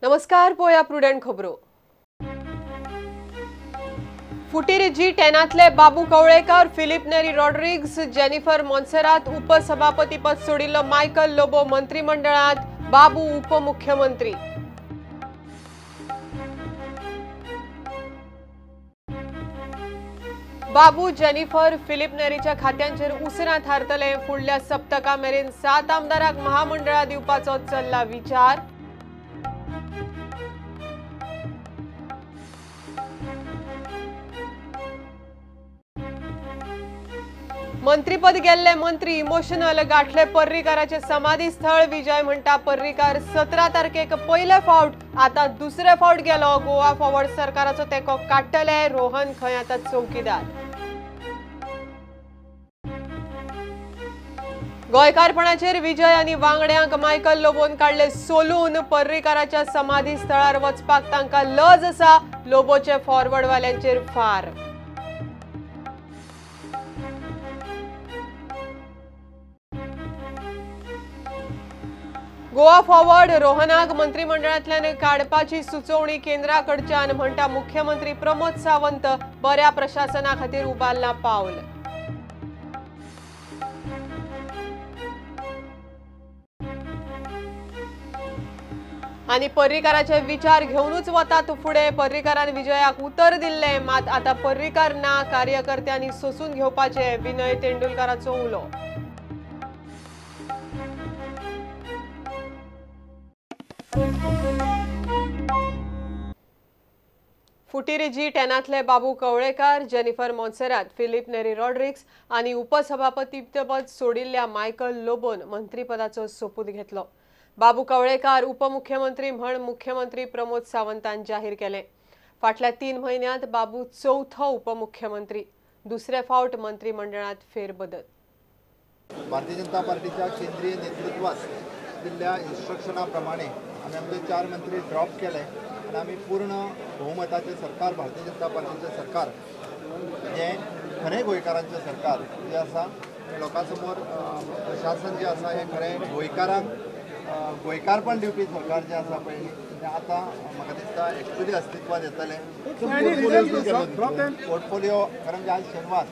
नमस्कार, पोया प्रुडंट खबरो. फुटीर G10तले बाबू कवळेकर, फिलिप नेरी रॉड्रिग्स, जेनिफर मोन्सेरात उपसभापती पद सोडिल्लो मायकल लोबो मंत्रिमंडळात, बाबू उपमुख्यमंत्री. बाबू, जेनिफर, फिलिप नेरीच्या खात्यांचेर उसरां थारतले. फुडल्या सप्तका मेरेन 7 आमदारांक महामंडळा दिवपाचो चल्ला विचार. मंत्रीपद गेल्ले मंत्री इमोशनल, गाठले पर्रीकाराचे समाधी स्थळ. विजय म्हणटा पर्रीकार 17 तारखेक पयले फावट, आता दुसरे फावट गेलो. गोवा फॉरवर्ड सरकाराचो तेको काडटले. रोहन खंय आता चौकीदार. गोंयकारपणाचेर विजय आनी वांगड्यांक मायकल लोबोन काडले सोलून. पर्रीकाराच्या समाधी स्थळार वचपाक तांकां लज आसा. लोबोचे फॉरवर्डवाल्यांचेर फार. गोवा फॉरवर्ड रोहनाक मंत्रिमंडळांतल्यान काडपाची सुचोवणी केंद्राकडच्यान, म्हणटा मुख्यमंत्री प्रमोद सावंत. बऱ्या प्रशासना खातीर उबारला पावल. आनी पर्रीकाराचे विचार घेवनूच वतात फुडें. पर्रीकारान विजयाक उतर दिल्ले, मात आता पर्रीकार ना, कार्यकर्त्यांनी सोसून घेवपाचे. विनय तेंडुलकराचो उलो. फुटीर G10तले बाबू कवळेकर, जेनिफर मोन्सेरात, फिलिप नेरी रॉड्रिग्स आनी उपसभापतीपद सोडिल्ल्या मायकल लोबोन मंत्रीपदाचो सोपूत घेतलो. बाबू कवळेकर उपमुख्यमंत्री म्हण मुख्यमंत्री प्रमोद सावंतान जाहीर केले. फाटल्या 3 म्हयन्यांत बाबू चौथो उपमुख्यमंत्री. दुसरे फावट मंत्रिमंडळात फेरबदल. भारतीय जनता पार्टीच्या केंद्रीय नेतृत्वात दिल्ल्या इन्स्ट्रक्शनाप्रमाणे आम्ही आमचे 4 मंत्री ड्रॉप केले आणि आम्ही पूर्ण बहुमताचे सरकार, भारतीय जनता पार्टीचे सरकार, जे खरें गोंयकारांचें सरकार जे आसा, लोकांसमोर प्रशासन जे आसा हे खरें गोंयकारपण दिवपी सरकार जे आसा पळय, आतां म्हाका दिसता एक्चुअली अस्तित्वात येतलें. पोर्टफोलिओ खरें म्हणजे आज शेनवार,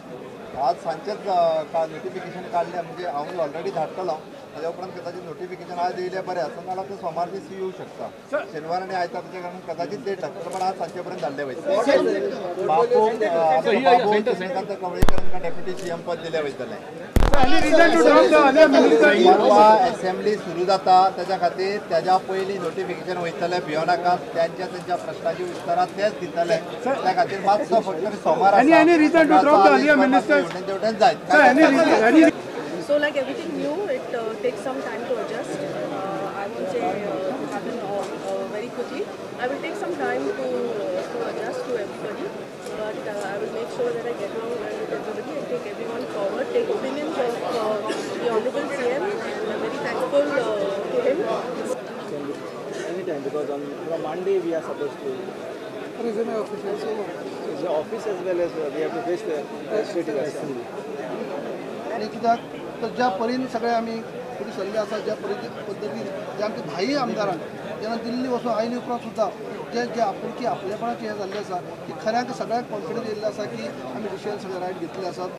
आज सांजेच नोटिफिकेशन काढले, म्हणजे हांव ऑलरेडी धाडटलो. ताज्या उपरांत कदाचित नोटिफिकेशन आज येयलें बरें आसा, नाजाल्यार ते सोमार दीस येवं शकता. शेनवार आनी आयतारच्या कारण कदाचित लेट लागतलो, पण आज सांजे पर्यंत धाडले वयतले. बाबू कवळेकरांका डेप्युटी CM पद दिलें वयतलें. परवा असेंब्ली सुरू जाता, त्याच्या खातीर तेज्या पयलीं नोटिफिकेशन वयतलें भियोनाकात. त्यांच्या प्रश्नाची उत्तरां तेच दितले. त्या खातीर मातसो फक्त सोमार So like everything new, it takes some time to adjust. I won't say happen very quickly. I will take some time to adjust to everybody, but I will make sure that I get along well with everybody and take everyone forward, take opinions of the Honorable CM, and I'm very thankful to him. Anytime, because from Monday we are supposed to resume the office as well as we have to face the state assembly. आणि कित्याक तर ज्या परीन सगळे आमी फुडें सरले आसा, ज्या पद्दतीन जे आमचे 10 आमदारांक जेन्ना दिल्ली वचून आयले उपरांत सुद्दां जे आपुलकी आपलेपणाचे हे जाल्ले आसा, की खऱ्यांक सगळ्यांक कॉन्फिडन्स येयल्लो आसा की आमी डिसिजन सगळे रायट घेतले आसात.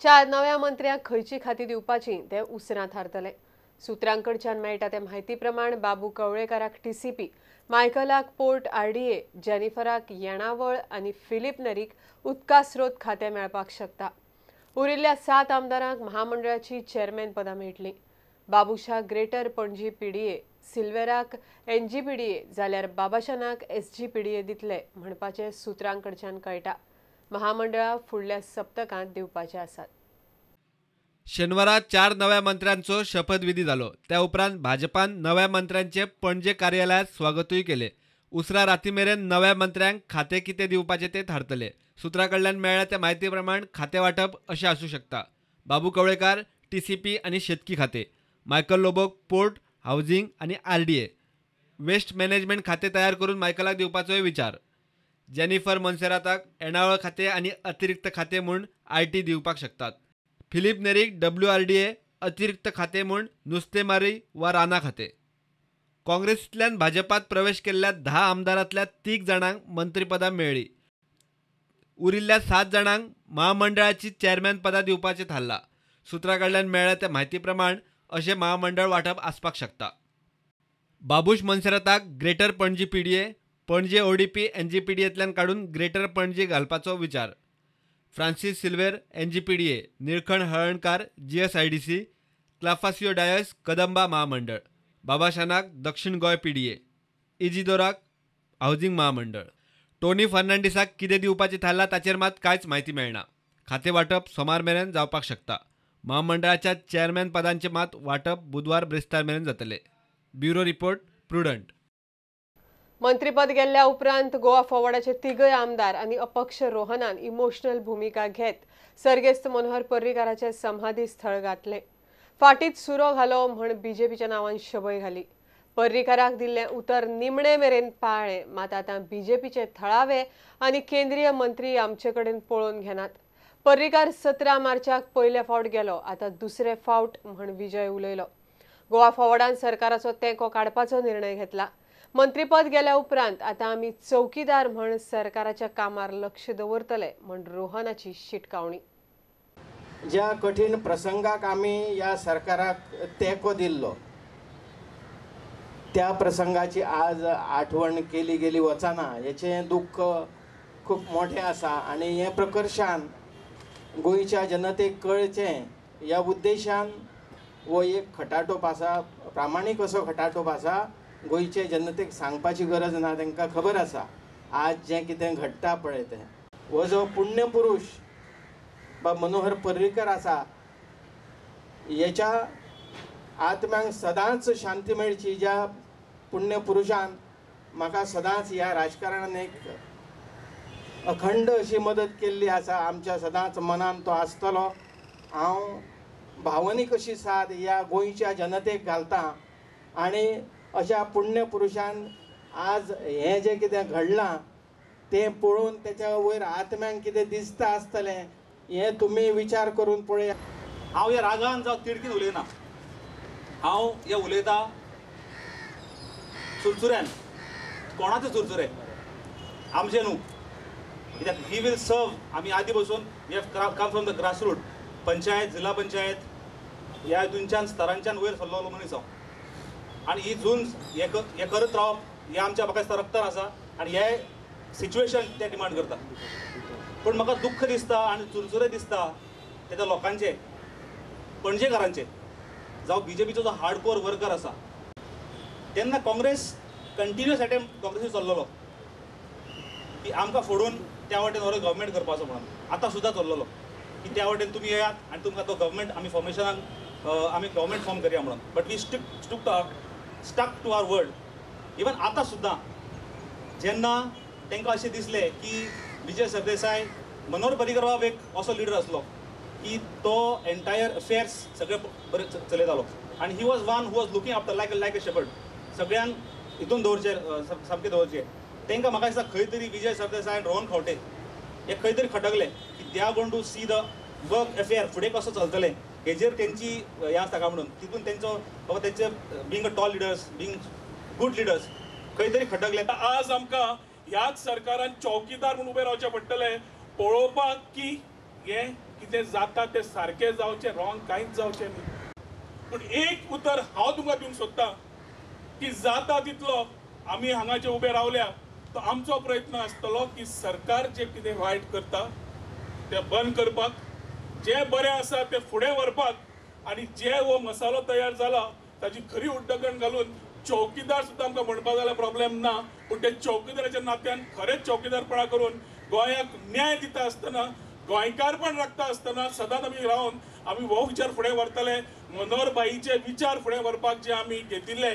चार नव्या मंत्र्यांक खंयची खाती दिवपाची ते उसरां थारतले. सुत्रांकडच्यान मेळटा ते म्हायती प्रमाण बाबू कवळेकाराक TCP, मायकलाक पोर्ट RDA, जेनिफराक येणावळ आनी फिलिप नेरीक उदका स्रोत खातें मेळपाक शकता. उरिल्ल्या 7 आमदारांक महामंडळाची चेअरमॅन पदां मेळटलीं. बाबूशाक ग्रेटर पणजी PDA, सिल्वेराक NGPDA जाल्यार बाबाशानाक SGPDA दितले म्हणपाचें सुत्रांकडच्यान कळटा. महामंडळा फुडल्या सप्तकांत दिवपाचे आसात. शेनवारा 4 नव्या मंत्र्यांचो शपथविधी जालो. त्या उपरांत भाजपान नव्या मंत्र्यांचे पणजे कार्यालयात स्वागतूय केले. उसरा राती मेरेन नव्या मंत्र्यांक खाते कितें दिवपाचे ते थारतले. सुत्रा कडल्यान मेळ्ळ्या त्या म्हायती प्रमाण खाते वाटप अशें आसूं शकता. बाबू कवळेकार TCP आनी शेतकी खाते, मायकल लोबोक पोर्ट, हावजिंग आनी RDA, वेस्ट मॅनेजमेंट खाते तयार करून मायकलाक दिवपाचोय विचार. जेनिफर मोन्सेराताक येणावळ खाते आनी अतिरिक्त खाते म्हूण IT दिवपाक शकतात. फिलिप नेरीक WRDA अतिरिक्त खाते म्हूण नुस्तेमारी वा राना खाते. काँग्रेसींतल्यान भाजपात प्रवेश केल्ल्या 10 आमदारांतल्या 3 जाणांक मंत्रीपदां मेळ्ळी. उरिल्ल्या 7 जाणांक महामंडळाची चेअरमॅन पदां दिवपाचें थारला. सुत्रां कडल्यान मेळ्ळ्या त्या म्हायती प्रमाण अशें महामंडळ वांटप आसपाक शकता. बाबूश मोन्सेराताक greater Panaji PDA, Panje ODP NGPDAंतल्यान काडून ग्रेटर पणजी घालपाचो विचार. फ्रांसीस सिल्वेर NGPDA, निळखण हळर्णकार GSIDC, क्लाफासियो डायस कदंबा महामंडळ, बाबाशानाक दक्षिण गोंय PDA, इजिदोराक हावजिंग महामंडळ. टोनी फर्नांडिसाक कितें दिवपाचें थारला ताचेर मात कांयच म्हायती मेळना. खातें वांटप सोमार मेरेन जावपाक शकता. महामंडळाच्या चेअरमॅन पदांचें मात वांटप बुधवार ब्रेस्तार मेरेन जातलें. Bureau report, prudent. मंत्रीपद गेल्ल्या उपरांत गोवा फॉरवर्डाचे 3 आमदार आनी अपक्ष रोहनान इमोशनल भूमिका घेत सर्गेस्त मनोहर पर्रीकाराचे समाधी स्थळ गांथले. फाटीत सुरो घालो म्हण BJPच्या नांवान शबय घाली. पर्रीकाराक दिल्लें उतर निमणे मेरेन पाळ्ळें, मात आतां BJPचे थळावे आनी केंद्रीय मंत्री आमचे कडेन पळोवन घेनात. पर्रीकार 17 मार्चाक पयले फावट गेलो, आतां दुसरे फावट म्हण विजय उलयलो. गोवा फॉरवर्डान सरकाराचो तेंको काडपाचो निर्णय घेतला. मंत्रीपद गेल्या उपरांत आतां आमी चौकीदार म्हण सरकाराच्या कामार लक्ष दवरतले म्हण रोहनाची शिटकावणी. ज्या कठीण प्रसंगाक आमी ह्या सरकाराक तेंको दिल्लो त्या प्रसंगाची आज आठवण केली गेली वचना हेचें दुख्ख खूब मोठें आसा आनी हें प्रकर्शान गोंयच्या जनतेक कळचें ह्या उद्देशान हो एक खटाटोप आसा, प्रामाणीक असो खटाटोप आसा. गोंयचे जनतेक सांगपाची गरज ना, तांकां खबर आसा आज जें कितें घडटा पळय तें. हो जो पुण्यपुरुश बा मनोहर पर्रीकर आसा हेच्या आत्म्यांक सदांच शांती मेळची. ज्या पुण्यपुरुशान म्हाका सदांच ह्या राजकारणान एक अखंड अशी मदत केल्ली आसा, आमच्या सदांच मनान तो आसतलो. हांव भावनीक अशी साद ह्या गोंयच्या जनतेक घालतां आनी अशा पुण्यपुरुशान आज हें जें कितें घडलां तें पळोवन तेच्या वयर आत्म्यांक कितें दिसता आसतलें हें तुमी विचार करून पळया. हांव ह्या रागान जावं तिडकीन उलयना. हांव हें उलयतां सुरसुऱ्यान. कोणाचे सुरसुरे? आमचे न्हू. कित्याक वी वील सर्व. आमी आदी बसून we have come from the grassroot. Panchayat, जिल्हा पंचायत ह्या हितूनच्यान स्तरांच्यान वयर सरलेलो मनीस हांव. आनी ही झूंज हें करत रावप हें आमच्या म्हाका दिसता रक्तान आसा आनी हे सिच्युएशन तें डिमांड करता. पूण म्हाका दुख्ख दिसता आनी चुरचुरे दिसता तेच्या लोकांचे, पणजेकारांचे, जावं BJPचो जो हार्डकोर वर्कर आसा. तेन्ना काँग्रेस कंटिन्युअस अटेम्प्ट काँग्रेसी चल्लेलो की आमकां फोडून त्या वाटेन व्हरून गव्हर्मेंट करपाचो म्हणून. आतां सुद्दां चल्लेलो की त्या वाटेन तुमी येयात आनी तुमकां तो गव्हर्मेंट आमी फॉर्मेशनाक आमी गव्हर्मेंट फॉर्म करया म्हणून. But we stuck to our word. Even आतां सुद्दां जेन्ना तांकां अशें दिसलें की विजय सरदेसाय, मनोहर पर्रीकर बाब एक असो लिडर आसलो की तो एंटायर अफेर्स सगळे बरें चलयतालो आनी he was one who was looking after like a shepherd. सगळ्यांक हितून दवरचे, सामकें दवरचें. तांकां म्हाका दिसता खंय तरी विजय सरदेसाय आनी रोहन खंवटे हे खंय तरी खटकले की they are going to see the work affair फुडें कसो चलतलें हेजेर तेंची हें आसता काय म्हणून. तितून तेंचो बाबा तेंचे being a tall leaders, being good leaders खंय तरी खटकले. आज आमकां ह्याच सरकारान चौकीदार म्हणून उबे रावचे पडटले पळोवपाक की हें कितें जाता तें सारकें जावचें, रॉंग कांयच जावचें न्ही. पूण एक उतर हांव तुमकां दिवंक सोदतां की जाता तितलो आमी हांगा जे उबे रावल्या तो आमचो प्रयत्न आसतलो की सरकार जे कितें वायट करता तें बंद करपाक, जे बरें आसा तें फुडें व्हरपाक आनी जे हो मसालो तयार जाला ताची खरी उड्डगण घालून चौकीदार सुद्दां आमकां म्हणपाक जाल्यार प्रॉब्लेम ना. पूण ते चौकीदाराच्या नात्यान खरेंच चौकीदारपणा करून गोंयाक न्याय दिता आसतना, गोंयकारपण राखता आसतना सदांच आमी रावन आमी हो विचार फुडें व्हरतले. मनोहर बाईचे विचार फुडें व्हरपाक जे आमी घेतिल्ले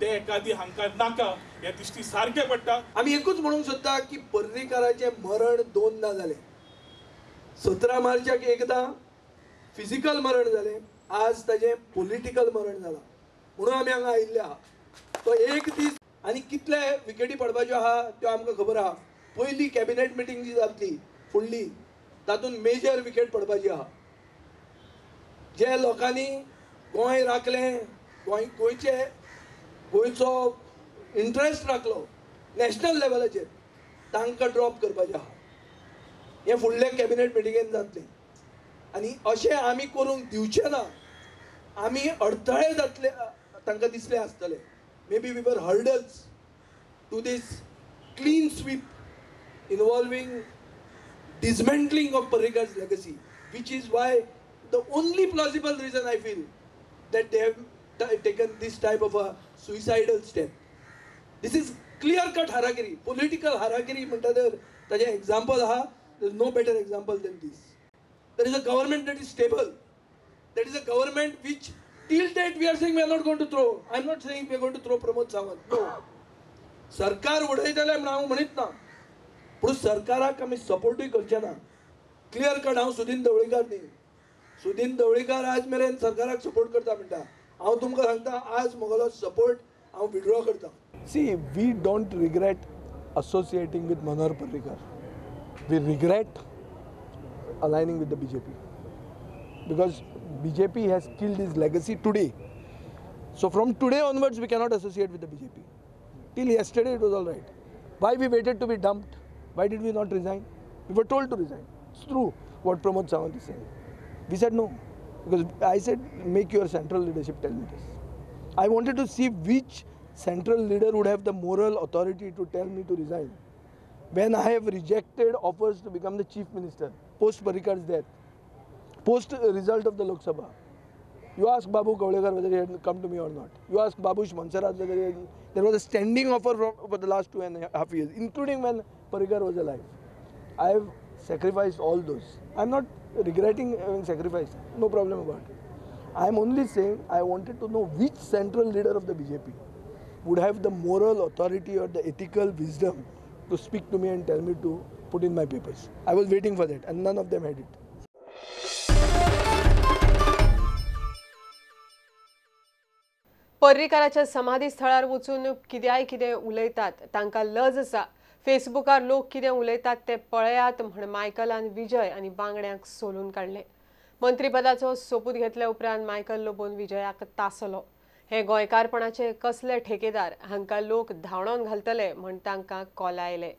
ते एकादी हांकां नाका हे दिश्टी सारकें पडटा. आमी एकूच म्हणूंक सोदता की पर्रीकाराचें मरण 2दा जालें. 17 मार्चाक एकदां फिजिकल मरण जालें, आज ताजें पॉलिटिकल मरण जालां. म्हणून आमी हांगा आयिल्ले आहा. तो एक दीस आनी कितले विकेटी पडपाच्यो आहा त्यो आमकां खबर आहा. पयली कॅबिनेट मिटींग जी जातली फुडली तातूंत मेजर विकेट पडपाची आहा. जे लोकांनी गोंय राखलें, गोंयचो इंट्रस्ट राखलो नॅशनल लेवलाचेर, तांकां ड्रॉप करपाचें आहा. हें फुडले कॅबिनेट मिटिंगेन जातलें. आनी अशें आमी करूंक दिवचें ना. आमी अडथळे जातले तांकां दिसले आसतले. Maybe we were hurdles to this clean sweep involving dismantling of Parrikar's legacy, which is why the only plausible reason I feel that they have taken this type of a suicidal step. This is clear-cut harakiri, political harakiri. Taje example aha, there is no better example than this. There is a government that is stable. That is a government which till date we are saying we are not going to throw. I am not saying we are going to throw Pramod Sawant. No. सरकार उडयतले म्हण हांव म्हणीत ना, पूण सरकाराक आमी सपोर्टूय करचे ना. क्लियर कट हांव सुदीन ढवळीकार न्ही. सुदीन ढवळीकार आज मेरेन सरकाराक सपोर्ट करता म्हणटा. हांव तुमकां सांगता आज म्हगेलो सपोर्ट हांव विड्रॉ करता. See, we don't regret associating with Manohar Parrikar. We regret aligning with the BJP because BJP has killed his legacy today. So from today onwards we cannot associate with the BJP. Till yesterday it was all right. Why we waited to be dumped? Why did we not resign? We were told to resign. It's true what Pramod Sawant is saying. We said no because I said make your central leadership tell me this. I wanted to see which central leader would have the moral authority to tell me to resign. When I have rejected offers to become the chief minister, post Parrikar's death, post result of the Lok Sabha, you ask Babu Kawlekar whether he had come to me or not. You ask Babush Mansarat whether there was a standing offer for the last 2.5 years, including when Parrikar was alive. I have sacrificed all those. I am not regretting having sacrificed. No problem about it. I am only saying I wanted to know which central leader of the BJP would have the moral authority or the ethical wisdom to speak to me and tell me to put in my papers. I was waiting for that and none of them had it. पर्रीकाराच्या समाधी स्थळार वचून कितें उलयतात तांकां लज आसा. फेसबुकार लोक कितें उलयतात ते पळयात म्हण मायकलान विजय आनी बांगड्यांक सोलून काडले. मंत्रीपदाचो सोपूत घेतल्या उपरांत मायकल लोबोन विजयाक तासलो. हे गोंयकारपणाचे कसले ठेकेदार हांकां लोक धांवडोन घालतले म्हण तांकां कॉल आयले.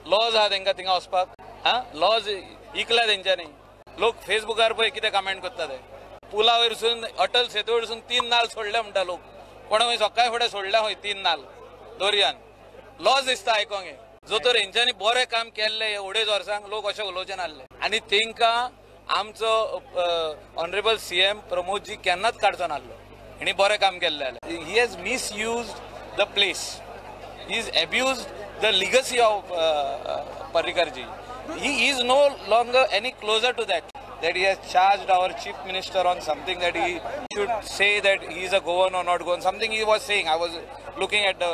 लॉज आहा तांकां थिंगा वचपाक. लॉज इकला तेंच्यांनी. लोक फेसबुकार पळय कितें कमेंट करता ते. पुला वयरसून अटल सेतू वयरसून 3 नाल सोडले म्हणटा लोक. कोणा खंय सकाळी फुडें सोडल्या खंय 3 नाल दर्यान. लॉज दिसता आयकोंक हे. जो तर हेंच्यांनी बरें काम केल्लें अडेच वर्सांक लोक अशें उलोवचे नासले. आनी तांकां आमचो ऑनरेबल CM प्रमोदजी केन्नाच काडचो नासलो. हेणी बरें काम केल्लें जाल्यार. He has misused the place. He is abused the legacy of Parrikarji. He is no longer any closer to that he has charged our chief minister on something that he should say that he is a governor or not governor. Something he was saying. I was looking at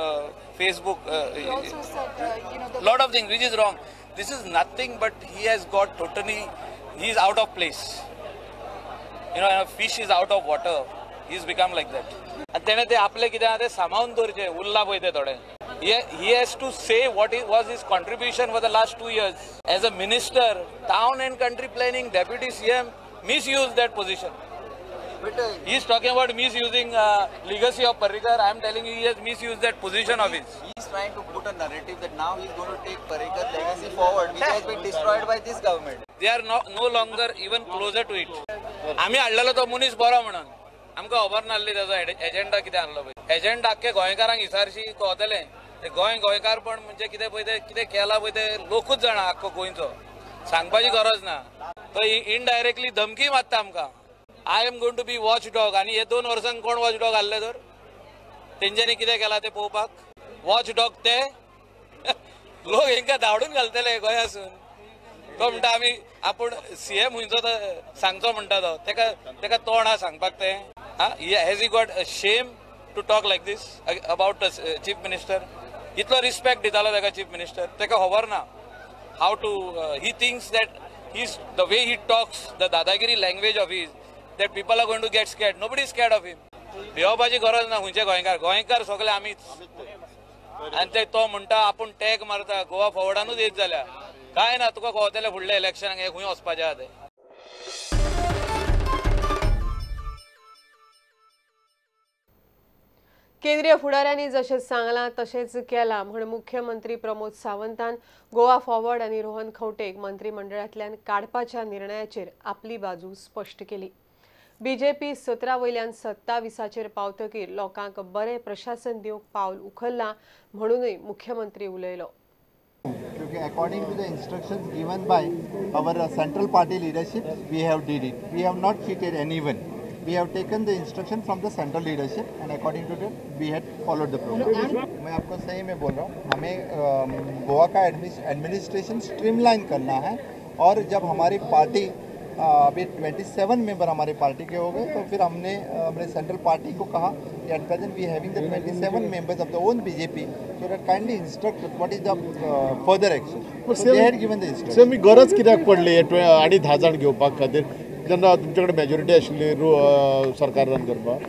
Facebook. He also said, lot of things which is wrong. This is nothing but he has got totally, he is out of place. A fish is out of water. He's become like that. And then ते आपले कितें आहा ते सांबाळून दवरचे. उरला पळय ते थोडे. He has to say what was his contribution for the last 2 years. As a minister, town and country planning, deputy CM misused that position. He is talking about misusing legacy of Parrikar. I am telling you, he has misused that position of his. He is trying to put a narrative that now he is going to take Parrikar's legacy forward, which has been destroyed by this government. They are no longer even closer to it. आम्ही हाडलेलो तो मनीस बरो म्हणून आमकां खबर नासली ताजो agenda कितें आहलो पळय. एजेंडा आख्खे गोंयकारांक हिसारशी कळतलें. ते गोंयकारपण म्हणजे कितें पळय ते कितें केलां पळय ते लोकूच जाणा आख्खो गोंयचो. सांगपाची गरज ना. तो इनडायरेक्टली धमकी मारता आमकां. I am going to be watch dog. आनी हे 2 वर्सांक कोण वॉच डॉग हाडले तर तेंच्यांनी कितें केलां ते पळोवपाक. वॉच डॉग ते लोक हेंकां धांवडून घालतले गोंयासून. तो म्हणटा आपूण CM हुंयचो सांगचो म्हणटा तो. तेका तोंड आहा सांगपाक ते. Has he got shame to talk like this about chief minister. इतलो रिस्पेक्ट दितालो ताका चीफ मिनिस्टर. ताका खबर ना how to he thinks that his the way he talks the dadagiri language of his that people are going to get scared. Nobody is scared of him. भिवपाची गरज ना. खंयचे गोंयकार सगळे आमीच. आनी तो म्हणटा आपूण टॅग मारता गोवा फॉवर्डानूच येत जाल्यार काय ना. तुका कळटलें फुडल्या इलेक्शनाक हे खंय वचपाचें आहा तें. केंद्रीय फुडाऱ्यांनी जशें सांगलां तशेंच केलां म्हण मुख्यमंत्री प्रमोद सावंतान गोवा फॉरवर्ड आनी रोहन खंवटेक मंत्रिमंडळांतल्यान काडपाच्या निर्णयाचेर आपली बाजू स्पश्ट केली. बीजेपी 17 वयल्यान 27 पावतकीर लोकांक बरें प्रशासन दिवंक पावल उखल्लां म्हणूनय मुख्यमंत्री उलयलो. क्योंकि according to the instructions given by our central party leadership we have did it. We have not cheated anyone. We have taken the instruction from the central leadership and according to that we had followed the program. मैं आपको सही में बोल रहा हूँ, हमें गोवा का administration streamline करना है और जब हमारी पार्टी अभी 27 मेंबर हमारी पार्टी के हो गए तो फिर हमने अपने सेंट्रल पार्टी को कहा कि at present we having the 27 members of the own BJP so that kindly instruct what is the further action. They had given the instruction. सेमी गरज कित्याक पडली 8-10 जाण घेवपाक खातीर जेन्ना तुमचे कडेन मेजॉरिटी आशिल्ली सरकार रन करपाक?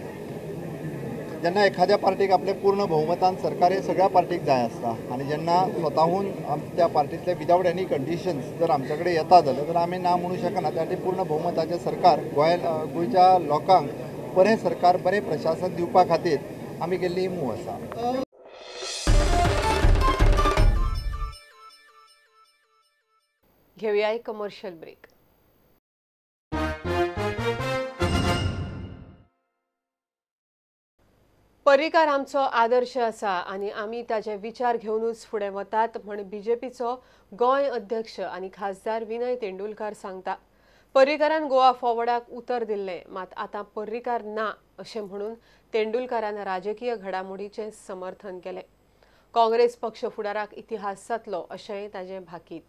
जेन्ना एखाद्या पार्टीक आपले पूर्ण बहुमतान सरकार हे सगळ्या पार्टीक जाय आसता आनी जेन्ना स्वताहून त्या पार्टीतले विदाउट एनी कंडिशन्स जर आमचे कडेन येता जाल्यार तर आमी ना म्हणू शकना. त्या खातीर पूर्ण बहुमताचें सरकार गोंयच्या लोकांक बरें सरकार बरें प्रशासन दिवपा खातीर आमी केल्ली मूव आसा. घेवया एक कमर्शियल ब्रेक. पर्रीकार आमचो आदर्श आसा आनी आमी ताजे विचार घेवनूच फुडें वतात म्हण बीजेपीचो गोंय अध्यक्ष आनी खासदार विनय तेंडुलकार सांगता. पर्रीकारान गोवा फॉरवर्डाक उतर दिल्लें मात आतां पर्रीकार ना अशें म्हणून तेंडुलकारान राजकीय घडामोडीचें समर्थन केलें. काँग्रेस पक्ष फुडाराक इतिहास जातलो अशेंय ताजें भाकीत.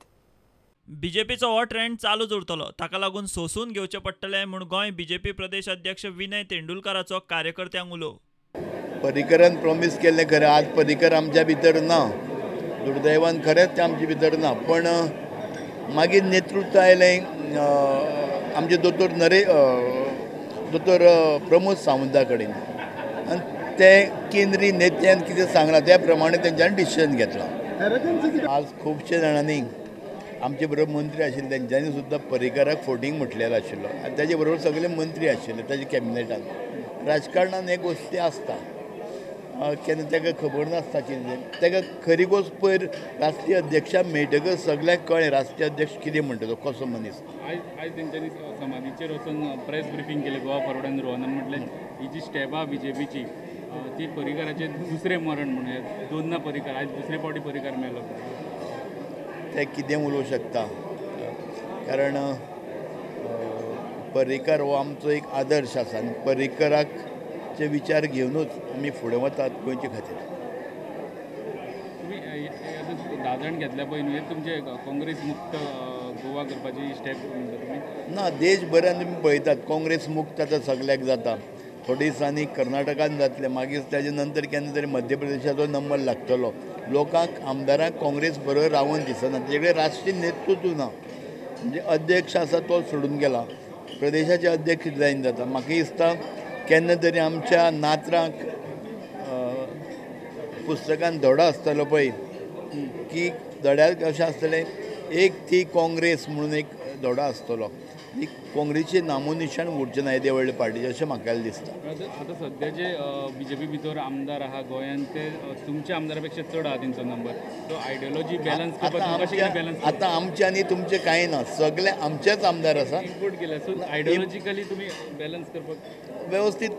बीजेपीचो हो ट्रेंड चालूच उरतलो ताका लागून सोसून घेवचें पडटलें म्हूण गोंय बीजेपी प्रदेश अध्यक्ष विनय तेंडुलकाराचो कार्यकर्त्यांक उलो. पर्रीकरान प्रॉमीस केल्लें खरें, आज पर्रीकर आमच्या भितर ना, दुर्दैवान खरेंच ते आमचे भितर ना. पण मागीर नेतृत्व आयलें आमचे दोतोर प्रमोद सावंता कडेन आनी ते केंद्रीय नेत्यान कितें सांगलां त्या प्रमाणे तेंच्यांनी डिसिजन घेतलां. आज खुबशे जाणांनी आमचे बरोबर मंत्री आशिल्ले तेंच्यांनी सुद्दां पर्रीकाराक फोटींग म्हटलेलो आशिल्लो आनी ताजे बरोबर सगळे मंत्री आशिल्ले ताच्या कॅबिनेटान. राजकारणान एक गोश्टी आसता केन्ना ताका खबर नासता कितें ताका खरी गोश्ट पयर राष्ट्रीय अध्यक्षाक मेळटकच सगळ्यांक कळ्ळें राष्ट्रीय अध्यक्ष कितें म्हणटा तो कसो मनीस. आयज तेंच्यांनी समाधीचेर वचून प्रेस ब्रिफींग केलें गोवा फॉरवर्ड आनी रोहनान म्हटलें ही जी स्टेप आहा बीजेपीची ती पर्रीकाराचें दुसरें मरण म्हणून दोनदा पर्रीकार आयज दुसरे फावटी पर्रीकार मेलो. ते कितें उलोवंक शकता कारण पर्रीकार हो आमचो एक आदर्श आसा आनी पर्रीकराचे विचार घेवनूच आमी फुडें वतात गोंयचे खातीर. तुमी 10 जाण घेतल्या पळय न्हू तुमचे काँग्रेस मुक्त गोवा करपाची स्टेप म्हणटा तुमी? ना, देशभरान तुमी पळयतात काँग्रेस मुक्त आतां सगळ्याक जाता. थोड्या दिसांनी कर्नाटकान जातले, मागीर ताजे नंतर केन्ना तरी मध्य प्रदेशाचो नंबर लागतलो. लोकांक आमदारांक काँग्रेस बरोबर रावून दिसना, ताजे कडेन राष्ट्रीय नेतृत्व ना. म्हणजे अध्यक्ष आसा तो सोडून गेला, प्रदेशाचे अध्यक्ष जायन जाता. म्हाका दिसता केन्ना तरी आमच्या नातरांक पुस्तकान धडो आसतलो पळय की धड्याक अशें आसतलें एक ती काँग्रेस म्हणून एक धडो आसतलो. ही काँग्रेसचें नामोनिशाण उरचें ना येदे व्हडले पार्टीचें अशें म्हाका दिसता. आतां सद्याचे बीजेपी भितर आमदार आहा गोंयांत ते तुमच्या आमदारा पेक्षा चड आहा तेंचो नंबर. सो आयडियोलॉजी बॅलन्स करपाक कशें कितें बॅलन्स? आतां आमचे आनी तुमचे कांय ना, सगळे आमचेच आमदार आसा. इम्पोर्ट केल्या सो आयडियोलॉजिकली तुमी बॅलन्स करपाक वेवस्थीत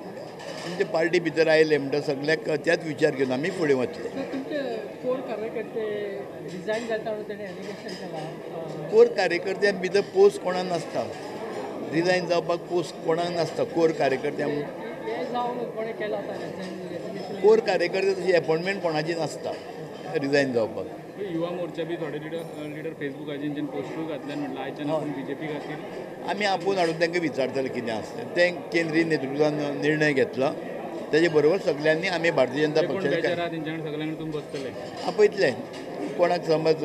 आमचे पार्टी भितर आयले म्हणटा सगळ्याक त्याच विचार घेवन आमी फुडें वतले. कोर कार्यकर्ते रिजायन जाता म्हणून ताणें एलिगेशन केलां. कोर कार्यकर्त्यां भितर पोस्ट कोणाक नासता, रिजायन जावपाक पोस्ट कोणाक नासता. कोर कार्यकर्त्यां कोर कार्यकर्ते तशी एपॉयंटमेंट कोणाची नासता रिजायन जावपाक. युवा मोर्चा बी थोडे लिडर फेसबुकाचेर पोस्टूय घातल्यान म्हटलं आयच्यान आपूण बीजेपी खातीर आमी आपूण हाडून तांकां विचारतले कितें आसता तें. केंद्रीय नेतृत्वान निर्णय घेतला तेजे बरोबर सगळ्यांनी आमी भारतीय जनता पक्षाचे तेंच्या सगळ्यांक तुमी बसतले आपयतले. कोणाक समज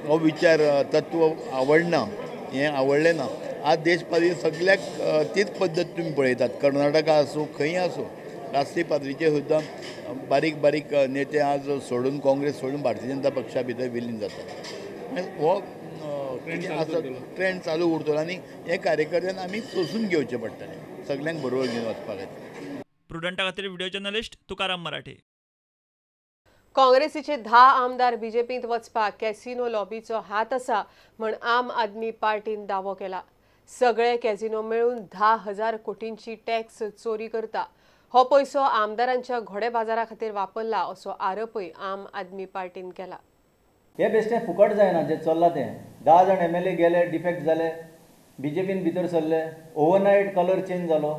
हो विचार तत्व आवडना, हें आवडलें ना, आज देश पातळीर सगळ्याक तीच पद्दत तुमी पळयतात. कर्नाटका आसूं खंय आसूं राष्ट्रीय पातळीचेर सुद्दां बारीक बारीक नेते आज सोडून काँग्रेस सोडून भारतीय जनता पक्षा भितर विलीन जातात. हो ट्रेंड चालू उरतलो आनी हे कार्यकर्त्यांक आमी सोसून घेवचें पडटलें सगळ्यांक बरोबर घेवन वचपा खातीर. स्टुडंटा खातीर व्हिडिओ जर्नलिस्ट तुकाराम मराठे. काँग्रेसीचे 10 आमदार बीजेपीत वचपाक कॅसिनो लॉबीचो हात आसा म्हण आम आदमी पार्टीन दावो केला. सगळे कॅसिनो मेळून 10,000 कोटींची टॅक्स चोरी करता. हो पैसो आमदारांच्या घोडे बाजारा खातीर वापरला असो आरोपय आम आदमी पार्टीन केला. हे बेश्टें फुकट जायना जें चल्लां तें. 10 जाण MLA गेले, डिफेक्ट जाले, BJPन भितर सरले, ओवरनायट कलर चेंज जालो,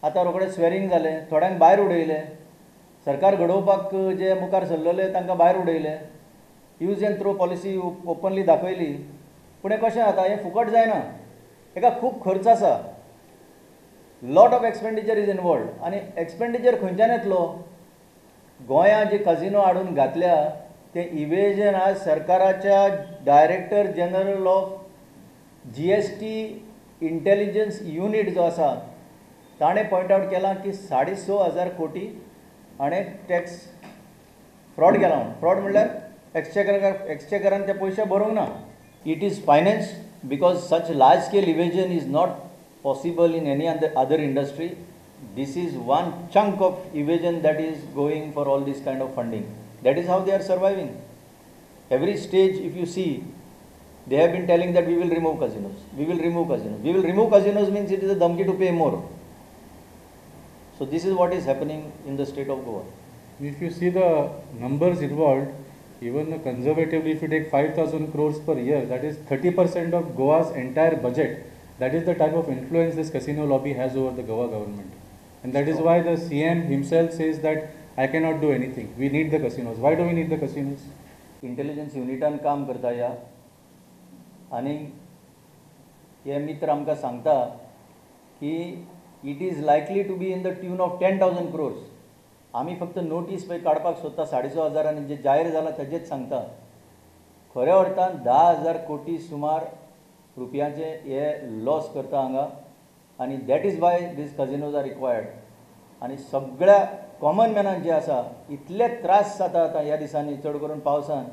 आतां रोखडें स्वेरींग जालें, थोड्यांक भायर उडयले, सरकार घडोवपाक जे मुखार सरलेले तांकां भायर उडयले, use and throw policy openly दाखयली. पूण हें कशें जाता? हें फुकट जायना, हेका खूब खर्च आसा. Lot of expenditure is involved. आनी एक्सपेंडिचर खंयच्यान येतलो? गोंयांत जे कजिनो हाडून घातल्या ते इवेजन आज सरकाराच्या director general of GST intelligence unit जो आसा ताणें पॉयंट आवट केलां की 6,500 कोटी हाणें टॅक्स फ्रॉड केला. फ्रॉड म्हणल्यार एक्सचेकरान ते पयशे भरूंक ना. It is finance because such large scale evasion is not possible in any other industry. This is one chunk of evasion that is going for all this kind of funding. That is how they are surviving. Every stage, if you see, they have been telling that we will remove casinos. We will remove casinos. We will remove casinos means it is a dhamki to pay more. So this is what is happening in the state of Goa. If you see the numbers involved, even conservatively, if you take 5,000 crores per year, that is 30% of Goa's entire budget. That is the type of influence this casino lobby has over the Goa government. And that is why the CM himself says that I cannot do anything. We need the casinos. Why do we need the casinos? Intelligence unitan काम करता या आणि हे मित्र आमकां सांगता की it is likely to be in the tune of 10,000 crores. आमी फक्त नोटीस पळय काडपाक सोदता 6,500 आनी जे जाहीर जालां तेजेच सांगता. खऱ्या अर्थान 10,000 कोटी सुमार रुपयाचे हे लॉस करता हांगा आनी that is why these casinos are required. आनी सगळ्या कॉमन मॅनाक जे आसा इतले त्रास जाता आतां ह्या दिसांनी, चड करून पावसान.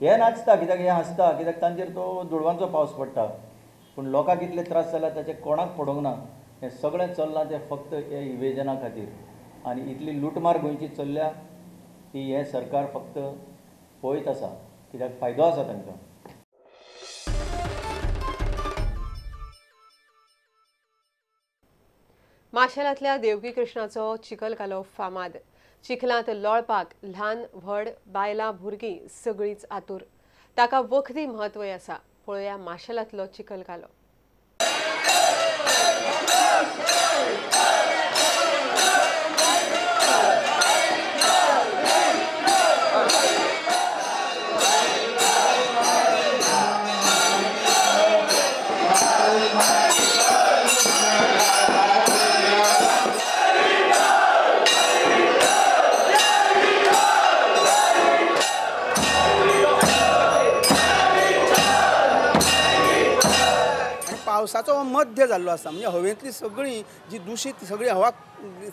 हे नाचता कित्याक हे हांसता कित्याक तांचेर तो दुडवांचो पावस पडटा. पूण लोकांक इतले त्रास जाला ताचे कोणाक पडोंक ना. हें सगळें चल्लां तें फक्त हे इवेजना खातीर. आनी इतली लुटमार गोंयची चल्ल्या ती हें सरकार फक्त पळयत आसा कित्याक फायदो आसा तांकां. माशेलांतल्या देवकी कृष्णाचो चिखल कालो फामाद. चिखलांत लोळपाक ल्हान व्हड बायलां भुरगीं सगळींच आतूर. ताका वखदी म्हत्वय आसा. पळोवया माशेलांतलो चिखल कालो. पावसाचो मध्य जाल्लो आसता म्हणजे हवेंतली सगळी जी दूशीत सगळी हवा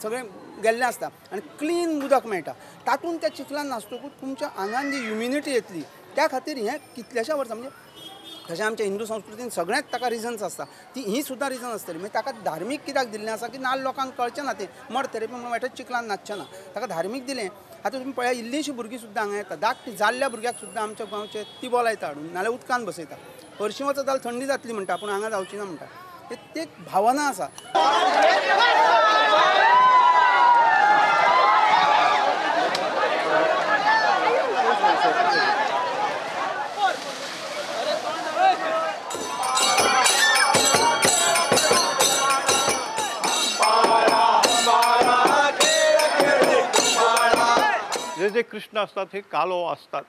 सगळें गेल्लें आसता आनी क्लीन उदक मेळटा. तातूंत त्या चिखलान नासतकूच तुमच्या आंगान जी ह्युमिनिटी येतली त्या खातीर हें कितल्याशा वर्सां म्हणजे तशें आमच्या हिंदू संस्कृतीन सगळ्यांत ताका रिजन्स आसता. ही सुद्दां रिजन आसतली. म्हणजे ताका धार्मीक कित्याक दिल्लें आसा की नाल्ल लोकांक कळचें ना तें मड थेरपी म्हणून मेळटा चिखलान नाचचें ना. ताका धार्मीक दिलें. आतां तुमी पळया इल्लींशीं भुरगीं सुद्दां हांगा येता. धाकटी जाल्ल्या भुरग्याक सुद्दां आमच्या गांवचे तिबो लायता हाडून नाल्यार उदकान बसयता. हरशीं वचत जाल्यार थंडी जातली म्हणटा पूण हांगा जावची ना म्हणटा. ते भावना आसा. जे कृष्ण असतात हे कालो असतात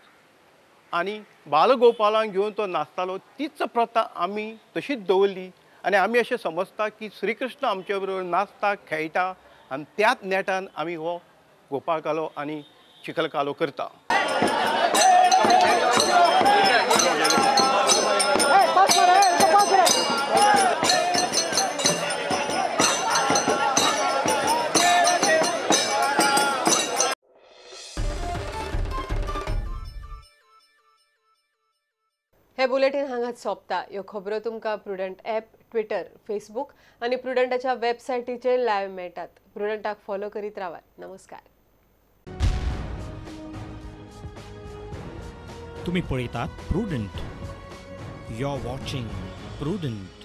आणि बालगोपालांक घेऊन तो नाचतालो तीच प्रथा आम्ही तशीच दवरली आणि आम्ही असे समजता की श्रीकृष्ण आमच्या बरोबर नाचता खेळटा आणि त्याच नेटान आम्ही हो गोपाळ कालो आणि चिखल कालो करता. हे बुलेटिन हांगाच सोंपता. ह्यो खबरो तुमकां प्रुडंट ॲप, ट्विटर, फेसबुक आनी प्रुडंटाच्या वेबसायटीचेर लायव्ह मेळटात. प्रुडंटाक फॉलो करीत रावात. नमस्कार. तुम्ही पळयतात Prudent. You are watching prudent.